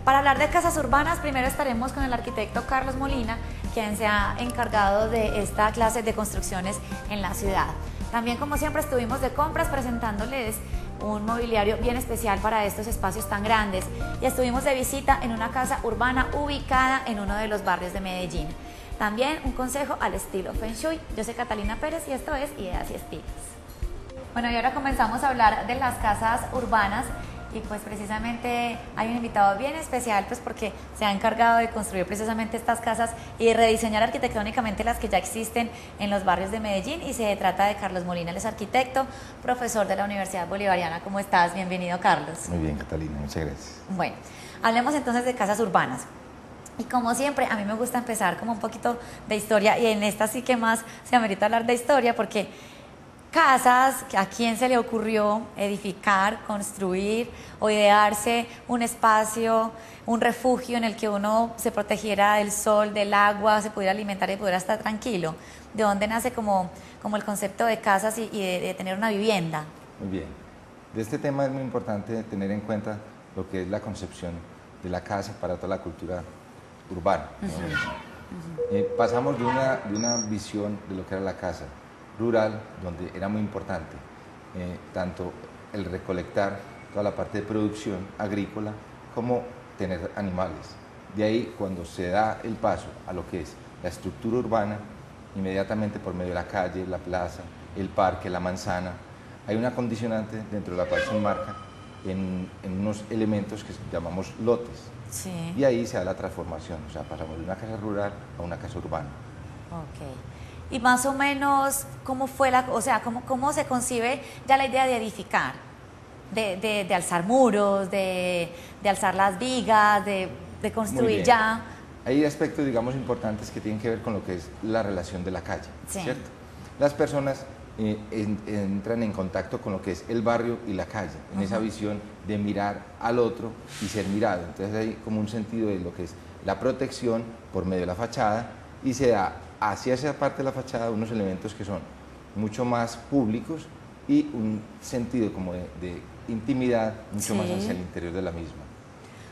Para hablar de casas urbanas, primero estaremos con el arquitecto Carlos Molina, quien se ha encargado de esta clase de construcciones en la ciudad. También, como siempre, estuvimos de compras presentándoles un mobiliario bien especial para estos espacios tan grandes y estuvimos de visita en una casa urbana ubicada en uno de los barrios de Medellín. También un consejo al estilo Feng Shui. Yo soy Catalina Pérez y esto es Ideas y Estilos. Bueno, y ahora comenzamos a hablar de las casas urbanas y pues precisamente hay un invitado bien especial pues porque se ha encargado de construir precisamente estas casas y de rediseñar arquitectónicamente las que ya existen en los barrios de Medellín, y se trata de Carlos Molina. Él es arquitecto, profesor de la Universidad Bolivariana. ¿Cómo estás? Bienvenido, Carlos. Muy bien, Catalina, muchas gracias. Bueno, hablemos entonces de casas urbanas. Y como siempre, a mí me gusta empezar como un poquito de historia, y en esta sí que más se amerita hablar de historia, porque casas, ¿a quién se le ocurrió edificar, construir o idearse un espacio, un refugio en el que uno se protegiera del sol, del agua, se pudiera alimentar y pudiera estar tranquilo? ¿De dónde nace como el concepto de casas y de tener una vivienda? Muy bien. De este tema es muy importante tener en cuenta lo que es la concepción de la casa para toda la cultura urbana. Pasamos de una visión de lo que era la casa rural, donde era muy importante tanto el recolectar toda la parte de producción agrícola como tener animales. De ahí, cuando se da el paso a lo que es la estructura urbana, inmediatamente por medio de la calle, la plaza, el parque, la manzana, hay una condicionante dentro de la cual se enmarca en unos elementos que llamamos lotes. Sí. Y ahí se da la transformación, o sea, pasamos de una casa rural a una casa urbana. Ok. Y más o menos, ¿cómo fue cómo se concibe ya la idea de edificar? De alzar muros, de alzar las vigas, de construir ya. Hay aspectos, digamos, importantes que tienen que ver con lo que es la relación de la calle, sí, ¿cierto? Las personas entran en contacto con lo que es el barrio y la calle, en esa visión de mirar al otro y ser mirado. Entonces hay como un sentido de lo que es la protección por medio de la fachada, y se da hacia esa parte de la fachada unos elementos que son mucho más públicos y un sentido como de intimidad mucho más hacia el interior de la misma.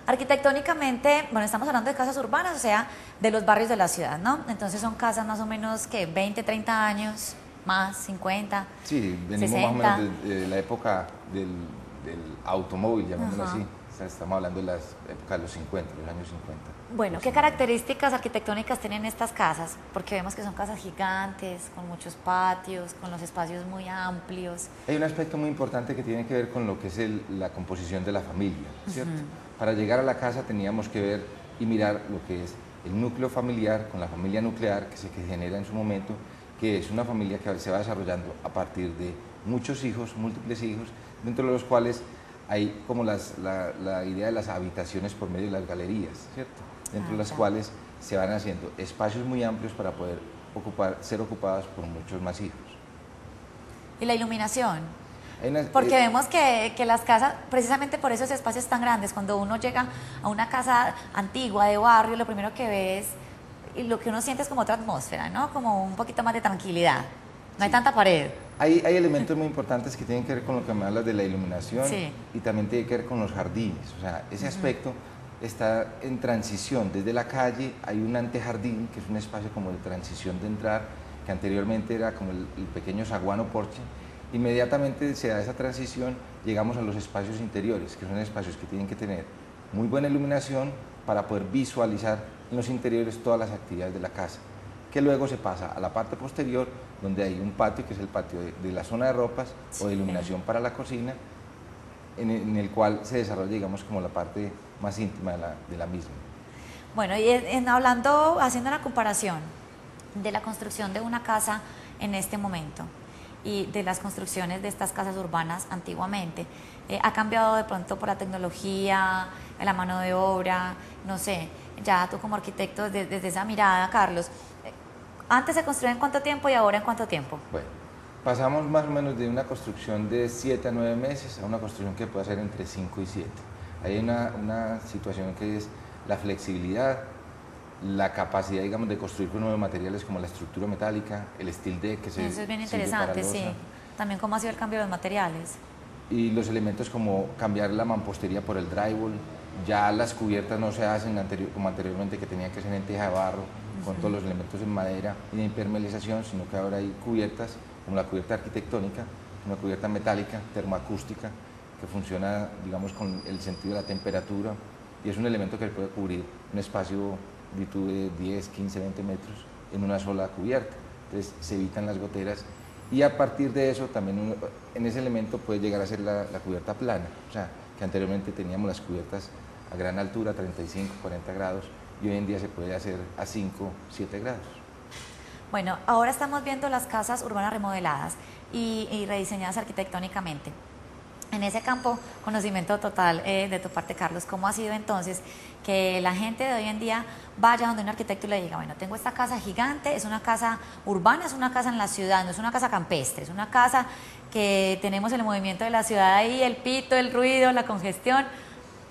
Arquitectónicamente, bueno, estamos hablando de casas urbanas, o sea, de los barrios de la ciudad, ¿no? Entonces son casas más o menos que 20, 30 años, más, 50, sí, venimos 60. Más o menos de la época del automóvil, llamémoslo así. O sea, estamos hablando de la época de los 50, los años 50. Bueno, ¿qué características arquitectónicas tienen estas casas? Porque vemos que son casas gigantes, con muchos patios, con los espacios muy amplios. Hay un aspecto muy importante que tiene que ver con lo que es la composición de la familia, ¿cierto? Para llegar a la casa teníamos que ver y mirar lo que es el núcleo familiar con la familia nuclear que se genera en su momento, que es una familia que se va desarrollando a partir de muchos hijos, múltiples hijos, dentro de los cuales hay como la idea de las habitaciones por medio de las galerías, ¿cierto? Dentro de las cuales se van haciendo espacios muy amplios para poder ser ocupados por muchos más hijos. ¿Y la iluminación? Porque vemos que las casas, precisamente por esos espacios tan grandes, cuando uno llega a una casa antigua de barrio, lo primero que ve es, y lo que uno siente es como otra atmósfera, ¿no? Como un poquito más de tranquilidad. No hay tanta pared. Hay elementos muy importantes que tienen que ver con lo que me hablas de la iluminación, y también tiene que ver con los jardines. O sea, ese aspecto está en transición. Desde la calle hay un antejardín, que es un espacio como de transición de entrar, que anteriormente era como el pequeño zaguán o porche. Inmediatamente se da esa transición, llegamos a los espacios interiores, que son espacios que tienen que tener muy buena iluminación para poder visualizar en los interiores todas las actividades de la casa, que luego se pasa a la parte posterior, donde hay un patio, que es el patio de la zona de ropas o de iluminación para la cocina, en el cual se desarrolla, digamos, como la parte más íntima de la misma. Bueno, y haciendo una comparación de la construcción de una casa en este momento y de las construcciones de estas casas urbanas antiguamente, ¿ha cambiado de pronto por la tecnología, la mano de obra? No sé, ya tú como arquitecto, desde esa mirada, Carlos, ¿antes se construía en cuánto tiempo y ahora en cuánto tiempo? Bueno, pasamos más o menos de una construcción de 7 a 9 meses a una construcción que puede ser entre 5 y 7. Hay una situación que es la flexibilidad, la capacidad, digamos, de construir con nuevos materiales como la estructura metálica, el steel deck, que eso es bien interesante, sí. También cómo ha sido el cambio de los materiales. Y los elementos como cambiar la mampostería por el drywall, Ya las cubiertas no se hacen como anteriormente, que tenían que ser en teja de barro, con todos los elementos en madera y de impermeabilización, sino que ahora hay cubiertas, como la cubierta arquitectónica, una cubierta metálica, termoacústica, que funciona, digamos, con el sentido de la temperatura, y es un elemento que puede cubrir un espacio de 10, 15, 20 metros en una sola cubierta. Entonces se evitan las goteras, y a partir de eso también en ese elemento puede llegar a ser la cubierta plana, o sea, que anteriormente teníamos las cubiertas a gran altura, 35, 40 grados, y hoy en día se puede hacer a 5, 7 grados. Bueno, ahora estamos viendo las casas urbanas remodeladas y rediseñadas arquitectónicamente. En ese campo, conocimiento total de tu parte, Carlos, ¿cómo ha sido entonces que la gente de hoy en día vaya donde un arquitecto y le diga, bueno, tengo esta casa gigante, es una casa urbana, es una casa en la ciudad, no es una casa campestre, es una casa que tenemos el movimiento de la ciudad ahí, el pito, el ruido, la congestión?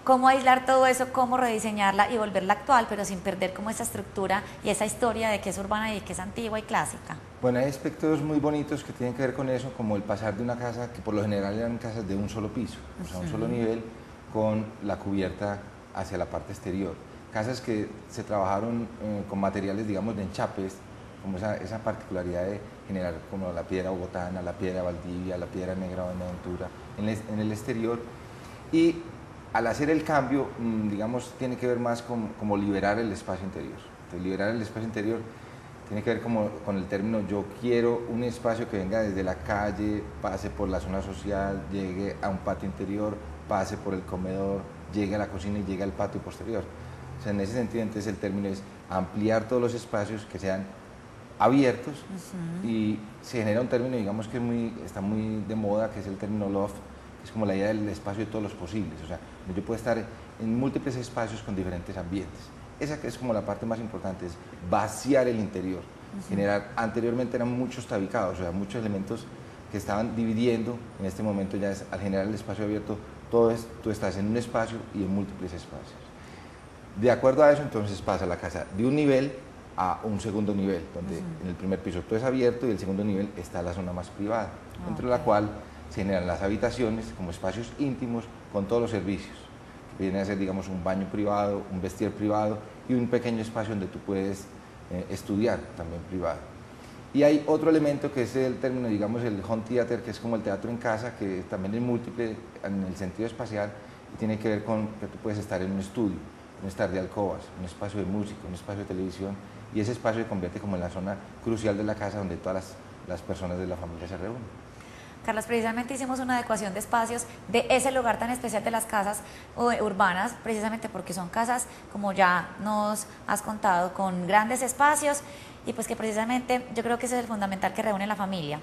¿Cómo aislar todo eso, cómo rediseñarla y volverla actual, pero sin perder como esa estructura y esa historia de que es urbana y que es antigua y clásica? Bueno, hay aspectos muy bonitos que tienen que ver con eso, como el pasar de una casa, que por lo general eran casas de un solo piso, o sea, un solo nivel, con la cubierta hacia la parte exterior. Casas que se trabajaron con materiales, digamos, de enchapes, como esa particularidad de generar como la piedra bogotana, la piedra Valdivia, la piedra negra o Buenaventura en el exterior. Y al hacer el cambio, digamos, tiene que ver más con como liberar el espacio interior. Entonces, liberar el espacio interior tiene que ver con el término, yo quiero un espacio que venga desde la calle, pase por la zona social, llegue a un patio interior, pase por el comedor, llegue a la cocina y llegue al patio posterior. O sea, en ese sentido, entonces el término es ampliar todos los espacios que sean abiertos, y se genera un término, digamos, que está muy de moda, que es el término loft, que es como la idea del espacio de todos los posibles. O sea, yo puedo estar en múltiples espacios con diferentes ambientes. Esa que es como la parte más importante, es vaciar el interior, generar, anteriormente eran muchos tabicados, o sea, muchos elementos que estaban dividiendo, en este momento ya es, al generar el espacio abierto, tú estás en un espacio y en múltiples espacios. De acuerdo a eso, entonces pasa la casa de un nivel a un segundo nivel, donde en el primer piso todo es abierto y el segundo nivel está la zona más privada, dentro de la cual se generan las habitaciones como espacios íntimos con todos los servicios. Viene a ser, digamos, un baño privado, un vestier privado y un pequeño espacio donde tú puedes estudiar, también privado. Y hay otro elemento que es el término, digamos, el home theater, que es como el teatro en casa, que también es múltiple en el sentido espacial y tiene que ver con que tú puedes estar en un estudio, un estar de alcobas, un espacio de música, un espacio de televisión, y ese espacio se convierte como en la zona crucial de la casa donde todas las personas de la familia se reúnen. Carlos, precisamente hicimos una adecuación de espacios de ese lugar tan especial de las casas urbanas, precisamente porque son casas, como ya nos has contado, con grandes espacios, y pues que precisamente yo creo que ese es el fundamental que reúne la familia.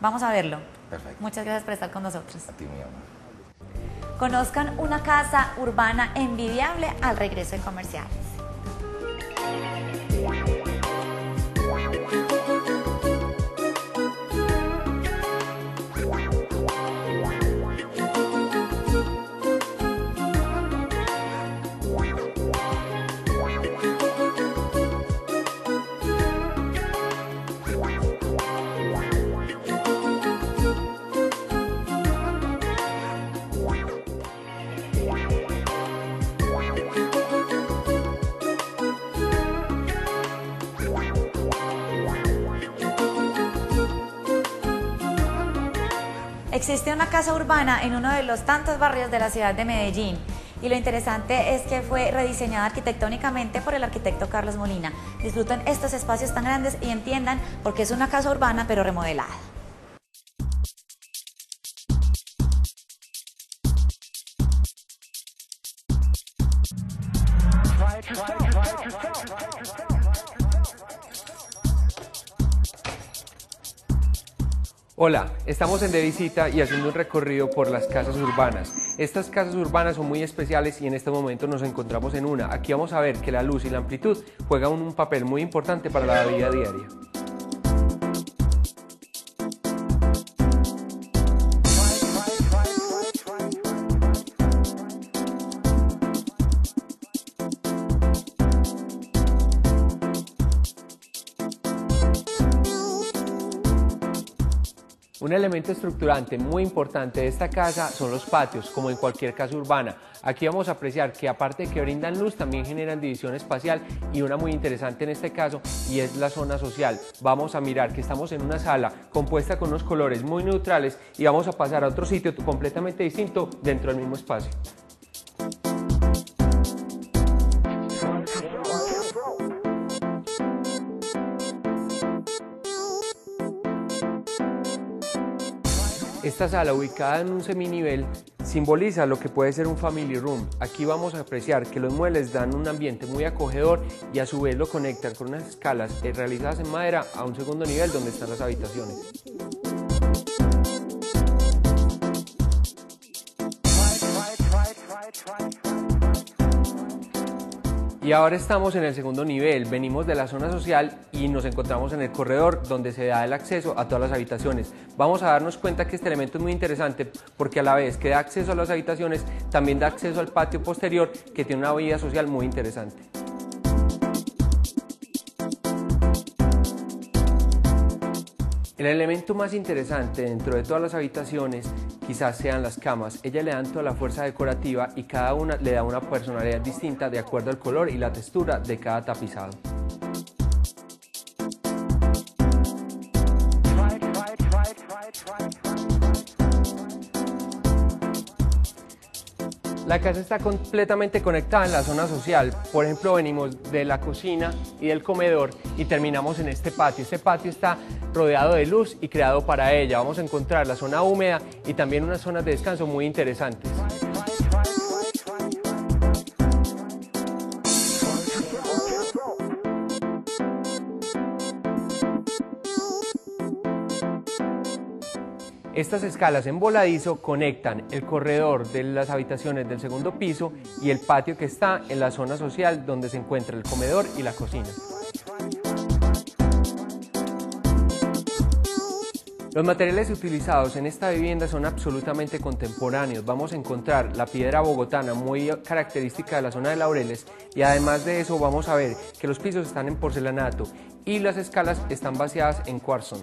Vamos a verlo. Perfecto. Muchas gracias por estar con nosotros. A ti, mi amor. Conozcan una casa urbana envidiable al regreso de comerciales. Existe una casa urbana en uno de los tantos barrios de la ciudad de Medellín, y lo interesante es que fue rediseñada arquitectónicamente por el arquitecto Carlos Molina. Disfruten estos espacios tan grandes y entiendan por qué es una casa urbana pero remodelada. Hola, estamos de visita y haciendo un recorrido por las casas urbanas. Estas casas urbanas son muy especiales y en este momento nos encontramos en una. Aquí vamos a ver que la luz y la amplitud juegan un papel muy importante para la vida diaria. Un elemento estructurante muy importante de esta casa son los patios, como en cualquier casa urbana. Aquí vamos a apreciar que aparte de que brindan luz, también generan división espacial y una muy interesante en este caso y es la zona social. Vamos a mirar que estamos en una sala compuesta con unos colores muy neutrales y vamos a pasar a otro sitio completamente distinto dentro del mismo espacio. Esta sala, ubicada en un seminivel, simboliza lo que puede ser un family room. Aquí vamos a apreciar que los muebles dan un ambiente muy acogedor y a su vez lo conectan con unas escalas realizadas en madera a un segundo nivel donde están las habitaciones. Y ahora estamos en el segundo nivel, venimos de la zona social y nos encontramos en el corredor donde se da el acceso a todas las habitaciones. Vamos a darnos cuenta que este elemento es muy interesante porque a la vez que da acceso a las habitaciones, también da acceso al patio posterior que tiene una vida social muy interesante. El elemento más interesante dentro de todas las habitaciones quizás sean las camas. Ellas le dan toda la fuerza decorativa y cada una le da una personalidad distinta de acuerdo al color y la textura de cada tapizado. La casa está completamente conectada en la zona social. Por ejemplo, venimos de la cocina y del comedor y terminamos en este patio. Este patio está rodeado de luz y creado para ella. Vamos a encontrar la zona húmeda y también unas zonas de descanso muy interesantes. Estas escalas en voladizo conectan el corredor de las habitaciones del segundo piso y el patio que está en la zona social donde se encuentra el comedor y la cocina. Los materiales utilizados en esta vivienda son absolutamente contemporáneos. Vamos a encontrar la piedra bogotana muy característica de la zona de Laureles y además de eso vamos a ver que los pisos están en porcelanato y las escalas están baseadas en cuarzo.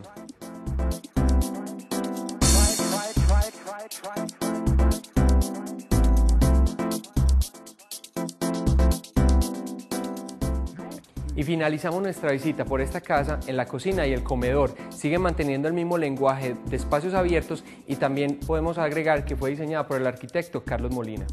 Y finalizamos nuestra visita por esta casa en la cocina y el comedor. Sigue manteniendo el mismo lenguaje de espacios abiertos y también podemos agregar que fue diseñada por el arquitecto Carlos Molina.